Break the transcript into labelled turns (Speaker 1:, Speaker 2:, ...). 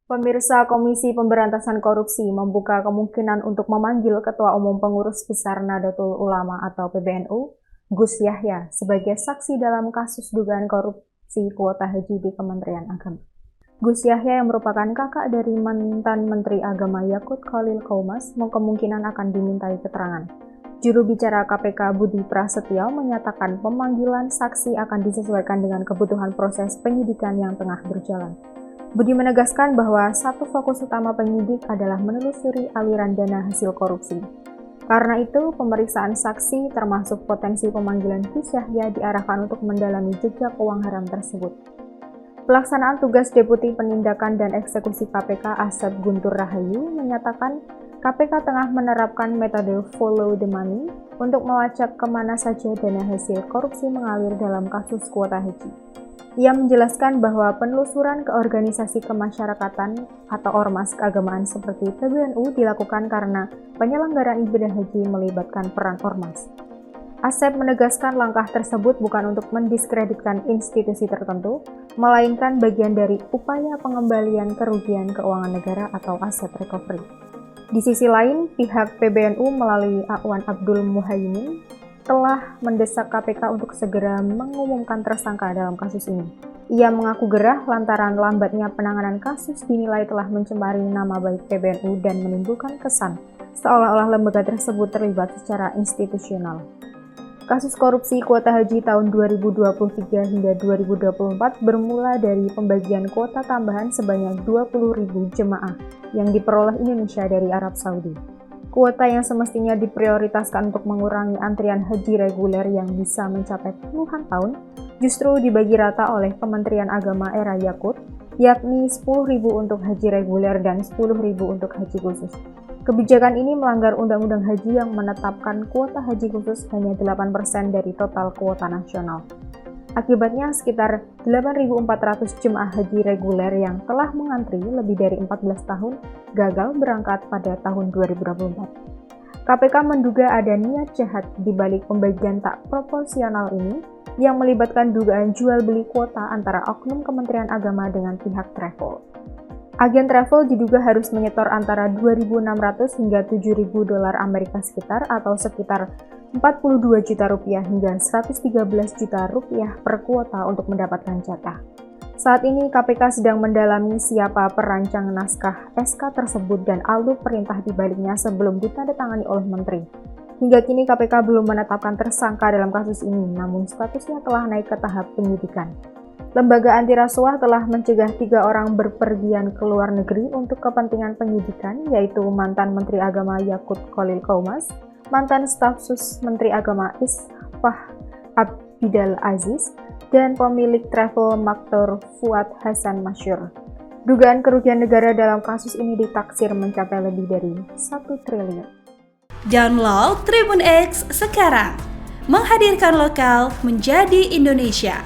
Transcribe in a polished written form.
Speaker 1: Pemirsa Komisi Pemberantasan Korupsi membuka kemungkinan untuk memanggil Ketua Umum Pengurus Besar Nahdlatul Ulama atau PBNU, Gus Yahya, sebagai saksi dalam kasus dugaan korupsi kuota haji di Kementerian Agama. Gus Yahya yang merupakan kakak dari mantan Menteri Agama Yakut Khalil Qaumas kemungkinan akan dimintai keterangan. Juru bicara KPK Budi Prasetyo menyatakan pemanggilan saksi akan disesuaikan dengan kebutuhan proses penyidikan yang tengah berjalan. Budi menegaskan bahwa satu fokus utama penyidik adalah menelusuri aliran dana hasil korupsi. Karena itu, pemeriksaan saksi termasuk potensi pemanggilan Gus Yahya diarahkan untuk mendalami jejak uang haram tersebut. Pelaksanaan tugas Deputi Penindakan dan Eksekusi KPK Asep Guntur Rahayu menyatakan KPK tengah menerapkan metode follow the money untuk melacak kemana saja dana hasil korupsi mengalir dalam kasus kuota haji. Ia menjelaskan bahwa penelusuran ke organisasi kemasyarakatan atau ormas keagamaan seperti PBNU dilakukan karena penyelenggaraan ibadah haji melibatkan peran ormas. Asep menegaskan langkah tersebut bukan untuk mendiskreditkan institusi tertentu, melainkan bagian dari upaya pengembalian kerugian keuangan negara atau aset recovery. Di sisi lain, pihak PBNU melalui Akwan Abdul Muhaimin telah mendesak KPK untuk segera mengumumkan tersangka dalam kasus ini. Ia mengaku gerah lantaran lambatnya penanganan kasus dinilai telah mencemari nama baik PBNU dan menimbulkan kesan seolah-olah lembaga tersebut terlibat secara institusional. Kasus korupsi kuota haji tahun 2023 hingga 2024 bermula dari pembagian kuota tambahan sebanyak 20.000 jemaah yang diperoleh Indonesia dari Arab Saudi. Kuota yang semestinya diprioritaskan untuk mengurangi antrian haji reguler yang bisa mencapai puluhan tahun, justru dibagi rata oleh Kementerian Agama era Yakut, yakni 10.000 untuk haji reguler dan 10.000 untuk haji khusus. Kebijakan ini melanggar Undang-Undang Haji yang menetapkan kuota haji khusus hanya 8% dari total kuota nasional. Akibatnya, sekitar 8.400 jemaah haji reguler yang telah mengantri lebih dari 14 tahun gagal berangkat pada tahun 2024. KPK menduga ada niat jahat di balik pembagian tak proporsional ini yang melibatkan dugaan jual beli kuota antara oknum Kementerian Agama dengan pihak travel. Agen travel diduga harus menyetor antara 2.600 hingga 7.000 dolar Amerika sekitar atau sekitar 42 juta rupiah hingga 113 juta rupiah per kuota untuk mendapatkan jatah. Saat ini KPK sedang mendalami siapa perancang naskah SK tersebut dan alur perintah di baliknya sebelum ditandatangani oleh Menteri. Hingga kini KPK belum menetapkan tersangka dalam kasus ini, namun statusnya telah naik ke tahap penyidikan. Lembaga anti rasuah telah mencegah 3 orang berpergian ke luar negeri untuk kepentingan penyidikan, yaitu mantan Menteri Agama Yakut Khalil Qaumas, mantan staf sus Menteri Agama Isfah Abidal Aziz, dan pemilik travel Maktur Fuad Hasan Masyur. Dugaan kerugian negara dalam kasus ini ditaksir mencapai lebih dari 1 triliun.
Speaker 2: Download Tribun X sekarang, menghadirkan lokal menjadi Indonesia.